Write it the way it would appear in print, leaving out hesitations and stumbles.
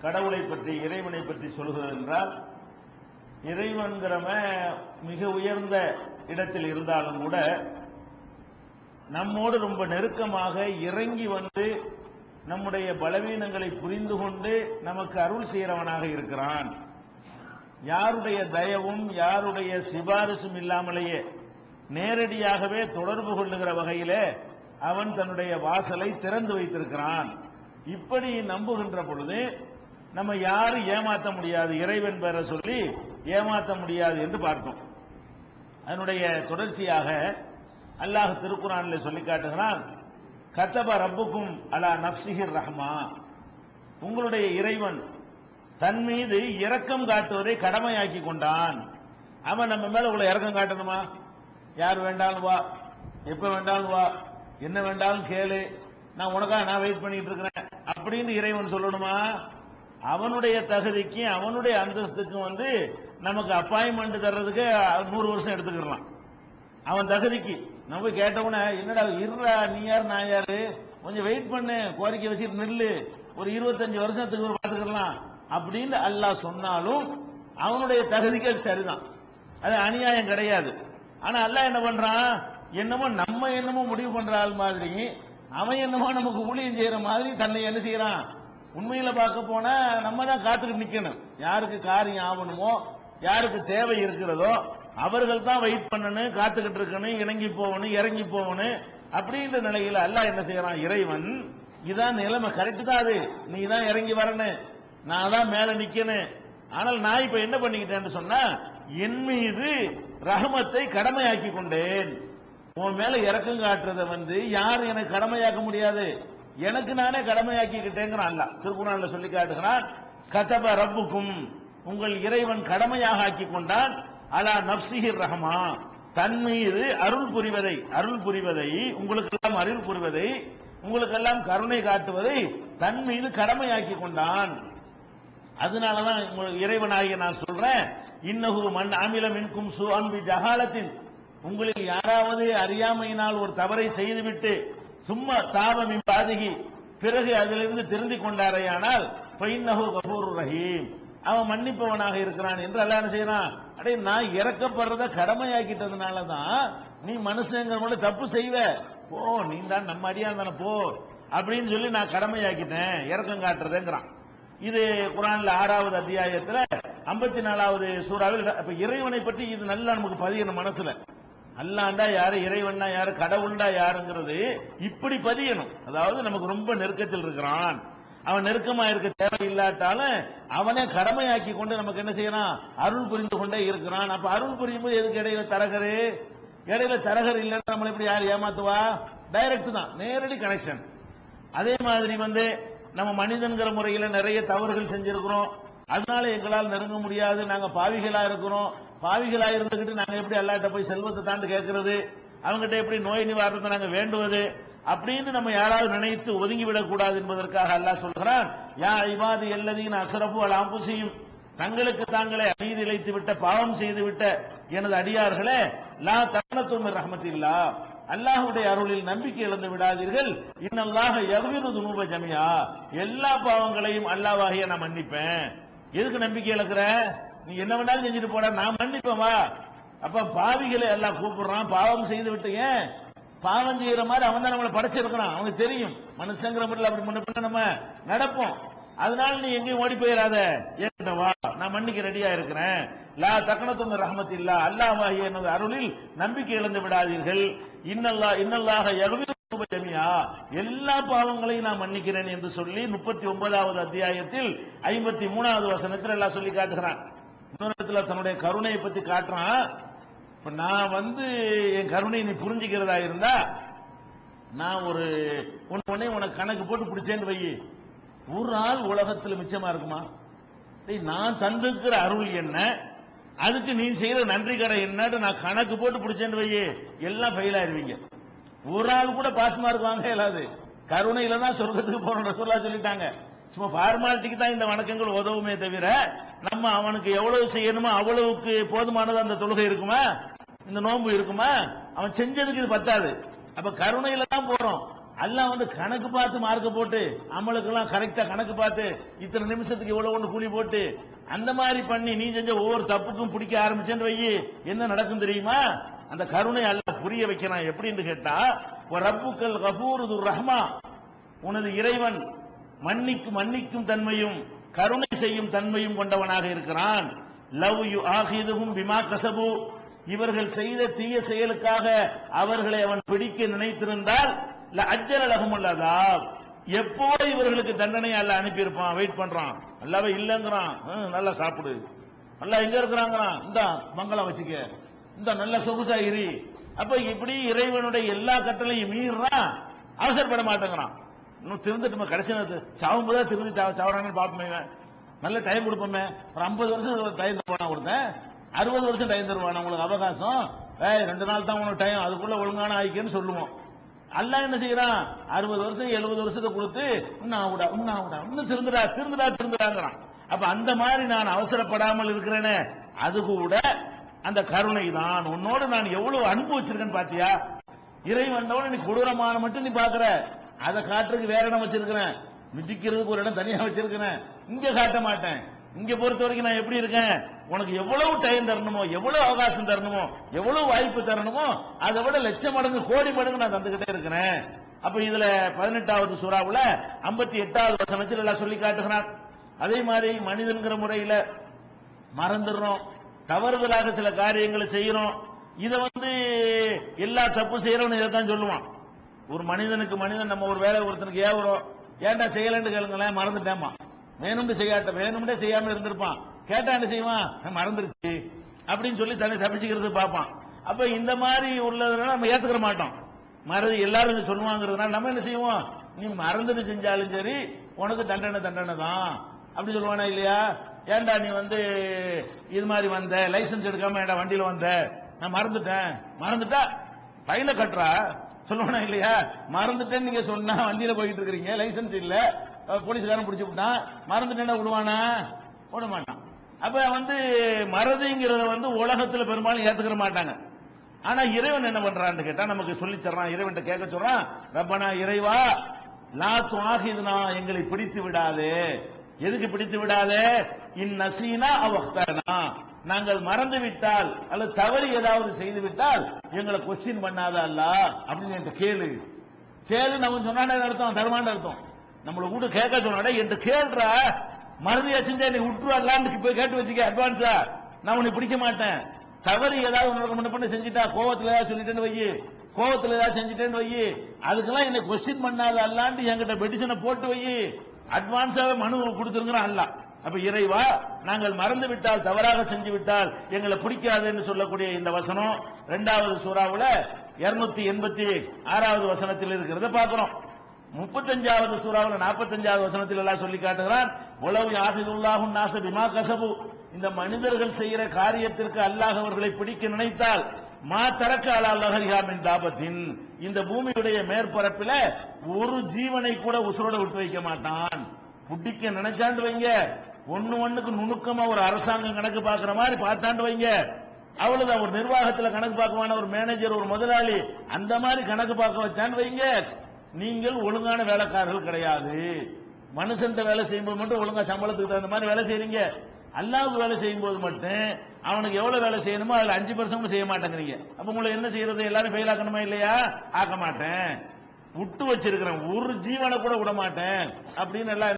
கடவுளை பற்றி இறைவனை பற்றி சொல்கிறது என்றால், இறைவன்கிறவன் மிக உயர்ந்த இடத்தில் இருந்தாலும் கூட நம்மோடு ரொம்ப நெருக்கமாக இறங்கி வந்து நம்முடைய பலவீனங்களை புரிந்து கொண்டு நமக்கு அருள் செய்கிறவனாக இருக்கிறான். யாருடைய தயவும் யாருடைய சிபாரிசும் இல்லாமலேயே நேரடியாகவே தொடர்பு கொள்ளுகிற வகையிலே அவன் தன்னுடைய வாசலை திறந்து வைத்திருக்கிறான். இப்படி நம்புகின்ற பொழுது நம்ம யாரும் ஏமாற்ற முடியாது, இறைவன் பெற சொல்லி ஏமாற்ற முடியாது என்று பார்த்தோம். அதனுடைய தொடர்ச்சியாக அல்லாஹ் திருக்குர்ஆனில் சொல்லி காட்டுகிறான், கதப ரப்புக்கும் அலா நஃப்ஸிஹிர் ரஹ்மா, உங்களுடைய இறைவன் தன் மீது இரக்கம் காட்டுவதை கடமையாக்கி கொண்டான். அவன் நம்ம மேல உங்களை இரக்கம் காட்டணுமா? யார் வேண்டாலும் வா, எப்ப வேண்டாலும் வா, என்ன வேண்டாலும் கேளு, நான் உனக்காக நான் வெயிட் பண்ணிட்டு இருக்கிறேன் அப்படின்னு இறைவன் சொல்லணுமா? அவனுடைய தகுதிக்கு அவனுடைய அந்தஸ்துக்கும் நமக்கு அப்பாயின்மெண்ட் தர்றதுக்கு 100 வருஷம் எடுத்துக்கலாம். அவன் தகுதிக்கு நம்ம கேட்டவன, என்னடா இருடா, நீ யார் நான் யாரு, கொஞ்சம் வெயிட் பண்ணு, கோரிக்கை வச்சுட்டு நில்லு, ஒரு 25 வருஷத்துக்கு ஒரு பார்த்துக்கலாம் அப்படின்னு அல்லாஹ் சொன்னாலும் அவனுடைய தகுதிக்கு அது சரிதான், அது அநியாயம் கிடையாது. ஆனா அல்லாஹ் என்ன பண்றான், என்னமோ நம்ம என்னமோ முடிவு பண்ற ஆள் மாதிரி, அவன் என்னமோ நமக்கு ஊழியம் செய்யற மாதிரி தன்னை என்ன செய்யறான். உண்மையில பார்க்க போனா நம்ம தான் காத்துக்கிட்டு நிக்கணும். யாருக்கு காரியம் ஆகணுமோ, யாருக்கு தேவை இருக்கிறதோ அவர்கள் தான் வெயிட் பண்ணணும், காத்துக்கிட்டு இருக்கணும், இணங்கி போகணும், இறங்கி போகணும். அப்படின்ற நிலையில அல்லாஹ் என்ன செய்யறான், இறைவன் இதான் நிலைமை, கரெக்ட் தான், அது நீ தான் இறங்கி வரணும், நான் தான் மேல நிக்கணும். ஆனால் நான் இப்ப என்ன பண்ணிக்கிட்டேன்னு சொன்னா, என் மீது ரஹமத்தை கடமையாக்கி கொண்டேன். உன் மேல இறக்கம் காட்டுறத யார் எனக்கு கடமையாக்க முடியாது, எனக்கு நானே கடமையாக்கிக்கிட்டேங்கிறான் அல்லாஹ் திருக்குர்ஆன்ல சொல்லி காட்டுகிறான். கதப ரப்புக்கும், உங்கள் இறைவன் கடமையாக ஆக்கி கொண்டான், அலா நஃப்ஸிஹிர் ரஹ்மா, தன் மீது அருள் புரிவதை உங்களுக்கெல்லாம் அருள் புரிவதை, உங்களுக்கெல்லாம் கருணை காட்டுவதை தன் மீது கடமையாக்கி கொண்டான். அதனாலதான் இறைவனாகிய நான் சொல்றேன், இன்னஹு மன் அமில மின்கும் சூஅன் பி ஜஹாலத்தின், உங்களில் யாராவது அறியாமையினால் ஒரு தவறை செய்துவிட்டு சும்மா தாப மின் பாதிகி, பிறகு அதிலிருந்து திருந்திக் கொண்டாரையானால் ஃபைன்னஹு கஃபூருர் ரஹீம், அவன் மன்னிப்பவனாக இருக்கிறான் என்று அல்லாஹ் என்ன செய்யறான். அடே, நான் இறக்கப்படுறத கடமையாக்கிட்டதுனால தான் நீ மனுஷங்கிற தப்பு செய்வ, போ, நீ தான் நம்ம அடியான் தானே, போ அப்படின்னு சொல்லி நான் கடமையாக்கிட்டேன், இறக்கம் காட்டுறதுங்கிறான். இது குர்ஆன்ல 6வது அத்தியாயத்துல 54வது சூறாவில். இப்ப இறைவனை பற்றி இது நல்லா நமக்கு பதியணும் மனசுல. அல்லாஹ்ண்டா யாரு, இறைவன்னா யாரு, கடவுள்டா யாருங்கிறது இப்படி பதியணும். அதாவது நமக்கு ரொம்ப நெருக்கத்தில் இருக்கிறான், அவன் நெருக்கமா இருக்க தேவையில்லாட்டாலும் அவனே கடமையாக்கி கொண்டு நமக்கு என்ன செய்யறான், அருள் புரிந்து கொண்டே இருக்கிறான். அப்ப அருள் புரியும் போது எதுக்கு இடையில தரகரு, இடையில தரகர் இல்லைன்னா நம்மளை எப்படி யார் ஏமாத்துவா, டைரக்ட் தான், நேரடி கனெக்ஷன். அதே மாதிரி நம்ம மனிதன்கிற முறையில நிறைய தவறுகள் செஞ்சிருக்கிறோம், அதனால எங்களால் நெருங்க முடியாது, நாங்க பாவிகளா இருக்கிறோம், பாவிகளா இருந்துகிட்டு நாங்க எப்படி அல்லாஹ்ட்ட போய் செல்வத்தை தாண்டு கேட்கறது, அவங்ககிட்ட எப்படி நோய் நிவாரணத்தை நாங்க வேண்டுவது அப்படின்னு நம்ம யாராவது நினைத்து ஒதுங்கிவிடக் கூடாது என்பதற்காக அல்லாஹ் சொல்கிறான், யா இபாதி அல்லதீன அஸ்ரஃபு அலா அன்ஃபுஸிஹிம், தங்களுக்கு தாங்களே அநீதி இழைத்து விட்ட, பாவம் செய்து விட்ட எனது அடியார்களே, லா தக்னது மின் ரஹ்மத்தில்லாஹ், அல்லாஹ்வுடைய அருளில் நம்பிக்கை இழந்து விடாதீர்கள், இன்னல்லாஹ யக்ஃபிரு துனூப ஜமீஆ, எல்லா பாவங்களையும் அல்லாஹ்வாகிய நான் மன்னிப்பேன். எதுக்கு நம்பிக்கை இழக்கிற, நீ என்ன வேணாலும் செஞ்சுட்டு போட, நான் மன்னிப்பேன் வா. அப்ப பாவிகளை எல்லாம் கூப்பிடுறான், பாவம் செய்து விட்டு, ஏன் பாவம் செய்யற மாதிரி அவன் தான் நம்மளை படைச்சிருக்கிறான், அவனுக்கு தெரியும் மனுஷங்கிற முறையில் அப்படி முன்ன நம்ம நடப்போம். அதனால நீ எங்கேயும் ஓடி போயிடாத, ஏன்ட்ட வா, நான் மன்னிக்க ரெடியா இருக்கிறேன். லா தக்னது மின் ரஹ்மத்தில்லாஹ், அல்லாஹ்வாகிய எனது அருளில் நம்பிக்கை இழந்து விடாதீர்கள். இன்னல்லாஹ யக்ஃபிரு துனூப ஜமீஆ, எல்லா பாவங்களையும் நான் மன்னிக்கிறேன் என்று சொல்லி 39வது அத்தியாயத்தில் 53வது வசனத்தில் அல்லாஹ் சொல்லி காட்டுகிறான். இன்னொரு இடத்துல தன்னுடைய கருணையை பத்தி காட்டுறான். இப்ப நான் என் கருணையை நீ புரிஞ்சுக்கிறதா இருந்தா, நான் ஒரு உன்னை உனக்கு கணக்கு போட்டு பிடிச்சேன்னு வை, ஒரு ஆள் உலகத்தில் மிச்சமா இருக்குமா? நான் தந்திருக்கிற அருள் என்ன, அதுக்கு நீ செய்யற நன்றி கடை என்னட்டு நான் கணக்கு போட்டு பிடிச்சேன்னு வை, எல்லாம் ஃபெயில் ஆயிருவீங்க. ஒரு ஆள் கூட பாஸ் மார்க் வாங்க இயலாது. கருணையில தான் சொர்க்கத்துக்கு போறோம் ரசூலுல்லாஹ் சொல்லிட்டாங்க. சும்மா ஃபார்மாலிட்டிக்கு தான் இந்த வணக்கங்கள் உதவுமே தவிர, நம்ம அவனுக்கு எவ்வளவு செய்யணுமோ அவ்வளவுக்கு போதுமானது அந்த தொழுகை இருக்குமா, இந்த நோன்பு இருக்குமா, அவன் செஞ்சதுக்கு இது பத்தாது. அப்ப கருணையில தான் போறோம். அல்லாஹ் வந்து கணக்கு பார்த்து மார்க்க போட்டு அமலுக்கெல்லாம் கரெக்டா கணக்கு பார்த்து இத்தனை நிமிஷத்துக்கு இவ்வளவு ஒன்று கூலி போட்டு அந்த மாதிரி பண்ணி நீ செஞ்ச ஒவ்வொரு தப்புக்கும் பிடிக்க ஆரம்பிச்சேன்னு வை, என்ன நடக்கும் தெரியுமா? அந்த கருணை அல்லாஹ் புரிய வைக்கிறான். எப்படின்னு கேட்டா, ரப்புக்கல் கஃபூருதுர் ரஹ்மா, உனது இறைவன் மன்னிக்கும் தன்மையும் கருணை செய்யும் தன்மையும் கொண்டவனாக இருக்கிறான். லவ் யு ஆஹிதுஹும் பிமா கஸபு, இவர்கள் செய்த தீய செயலுக்காக அவர்களை அவன் பிடிக்க நினைத்திருந்தால் அஜ்ஜல லஹுமுல் அஸாப், எப்போ இவர்களுக்கு தண்டனை அல்லாஹ் அனுப்பி இருப்பான். வெயிட் பண்றான். அல்லாஹ்வே இல்லங்கறான். நல்லா சாப்பிடு. அல்லாஹ் எங்க இருக்கறாங்கறான்? இந்த மங்களம் வச்சுக்க, இந்த நல்ல சொகுசாயிரி. அப்ப இப்படி இறைவனுடைய எல்லா கட்டளையும் மீறான், அவசரப்பட மாட்டேங்கிறான். இன்னும் திருந்துட்டு கடைசி சாவும்போதா திருந்தி சாவறான்னு பாப்போமே, நல்ல டைம் கொடுப்போமே. ஒரு 50 வருஷம் டைம் தருவானா ஒருத்தன், 60 வருஷம் டைம் தருவானா உங்களுக்கு அவகாசம்? 2 நாள் தான் உனக்கு டைம், அதுக்குள்ள ஒழுங்கான ஆயிக்கன்னு சொல்லுவோம். அல்லாஹ் என்ன செய்யறான்? 60 வருஷம் 70 வருஷத்தை கொடுத்து இன்னும் திருந்துடாங்கிறான். அப்ப அந்த மாதிரி நான் அவசரப்படாமல் இருக்கிறேனே, அது கூட அந்த கருணை தான். உன்னோடு நான் எவ்வளவு அன்பு வச்சிருக்கேன்னு பாத்தியா? இறை வந்தவன நீ கொடூரமான மட்டும் நீ பாக்குற, அதை காட்டுறதுக்கு வேற இடம் வச்சிருக்கிறேன், மிதிக்கிறதுக்கு ஒரு இடம் தனியா வச்சிருக்கிறேன், இங்க காட்ட மாட்டேன். இங்க பொறுத்த வரைக்கும் நான் எப்படி இருக்கேன், உனக்கு எவ்வளவு டைம் தரணுமோ, எவ்வளவு அவகாசம் தரணுமோ, எவ்வளவு வாய்ப்பு தரணுமோ, அதை விட லட்சம் மடங்கு கோடி மடங்கு நான் தந்துகிட்டே இருக்கிறேன். அப்ப இதுல 18வது சூறாவுல 58வது வசனத்தில் எல்லாம் சொல்லி காட்டுகிறான். அதே மாதிரி மனிதன்கிற முறையில மறந்துடுறோம், தவறுதலாக சில காரியங்களை செய்யறோம். இத எல்லா தப்பு செய்யறவனு இதைத்தான் சொல்லுவான். ஒரு மனிதனுக்கு மனிதன் நம்ம ஒரு வேலை ஒருத்தனுக்கு ஏவுறோம், ஏன்டா செய்யலன்னு கேளுங்களேன், மறந்துட்டேமா. வேணும்னு வேணும்னே செய்யாம இருந்திருப்பான், கேட்டா என்ன செய்வான், மறந்துருச்சு அப்படின்னு சொல்லி தன்னை தப்பிச்சுக்கிறது பார்ப்பான். அப்ப இந்த மாதிரி உள்ளதுனால நம்ம ஏத்துக்கிற மாட்டோம். மறதி எல்லாரும் சொல்லுவாங்கிறதுனால நம்ம என்ன செய்வோம், நீ மறந்துட்டு செஞ்சாலும் சரி உனக்கு தண்டனை தான் அப்படி சொல்லுவானா இல்லையா? ஏன்டா நீ இது மாதிரி வந்த, லைசன்ஸ் எடுக்காம ஏன்டா வண்டியில வந்த, நான் மறந்துட்டா பையில கட்டுறா சொல்லுவானா இல்லையா? மறந்துட்டேன்னு நீங்க சொன்னா வண்டியில போயிட்டு இருக்கிறீங்க, லைசன்ஸ் இல்ல, போலீஸ்காரன் பிடிச்சு விட்டான், மறந்துட்டேன்னா விடுவானா? விட மாட்டான். அப்ப மறதிங்கிறத உலகத்துல பெரும்பாலும் ஏத்துக்கிற மாட்டாங்க. ஆனா இறைவன் என்ன பண்றான்னு கேட்டா நமக்கு சொல்லி தர்றான். இறைவன் கேட்க சொல்றான், ரப்பனா இறைவா லா துஆஹிதுனா, எங்களை பிடித்து விடாதே. எதுக்கு பிடித்து விடாதே? இந்நசீனா அவ் அக்தனா, நாங்கள் மறந்து விட்டால் அல்லது தவறு ஏதாவது செய்து விட்டால் எங்களை கொஸ்டின் பண்ணாத அல்லாஹ் அப்படின்னு என்கிட்ட கேளு நம்ம சொன்னானே அர்த்தம், தருமான்னு அர்த்தம். நம்மள கூட கேட்க சொன்னாடே என்று கேள்றா, மறதியா செஞ்சா நீ விட்டுருவாங்களான்னு போய் கேட்டு வச்சுக்க அட்வான்ஸா, நான் உன்னை பிடிக்க மாட்டேன். தவறு ஏதாவது உனக்கு முன்ன செஞ்சுட்டா, கோவத்துல ஏதாவது சொல்லிட்டேன்னு வை, கோவத்துல ஏதாவது செஞ்சுட்டேன்னு வை, அதுக்கெல்லாம் என்னை கொஸ்டின் பண்ணாத அல்லான்னு என்கிட்ட பெட்டிஷனை போட்டு வை, அட்வான்ஸாவே மனு கொடுத்துருங்கிறான் அல்லாஹ். அப்ப இறைவா நாங்கள் மறந்து விட்டால், தவறாக செஞ்சு விட்டால் எங்களை பிடிக்காது என்று சொல்லக்கூடிய இந்த வசனம் 2வது சூறாவுல 286வது வசனத்தில் இருக்கிறத பார்க்கிறோம். 35வது சூறாவுல 45வது வசனத்தில் எல்லாம் சொல்லி காட்டுகிறான், உலவு யாஹிதுல்லாஹு நாஸ பிமா கஸபு, இந்த மனிதர்கள் செய்கிற காரியத்திற்கு அல்லாஹ் அவர்களை பிடிக்க நினைத்தால் மா தரக்க அலா லஹரிஹா மின் தாபத்தின், இந்த பூமியுடைய மேற்பரப்பில ஒரு ஜீவனை கூட உசுரோட விட்டு வைக்க மாட்டான். பிடிக்க நினைச்சாண்டு வைங்க, ஒண்ணுக்கு நுணுக்கமா ஒரு அரசாங்கம் கணக்கு பார்க்கிற மாதிரி பார்த்தாண்டு வைங்க, அவ்வளவுதான். ஒரு நிர்வாகத்துல கணக்கு பார்க்கவான ஒரு மேனேஜர், ஒரு முதலாளி அந்த மாதிரி கணக்கு பார்க்க வச்சான்னு வைங்க, நீங்கள் ஒழுங்கான வேலைக்காரர்கள் கிடையாது. மனுஷன் வேலை செய்யும்போது மட்டும் ஒழுங்கா சம்பளத்துக்கு தகுந்த மாதிரி வேலை செய்றீங்க, அல்லாஹ்வுக்கு வேலை செய்யும் போது மட்டும் அவனுக்கு எவ்வளவு வேலை செய்யணுமோ அதுல 5% செய்ய மாட்டேங்கிறீங்க. அப்ப உங்களுக்கு என்ன செய்யறது? எல்லாரும் ஃபெயில் ஆக்கணுமா இல்லையா? ஆக்க மாட்டேன், விட்டு வச்சிருக்கிறேன், ஒரு ஜீவனை கூட விட மாட்டேன் அப்படின்னு எல்லாம்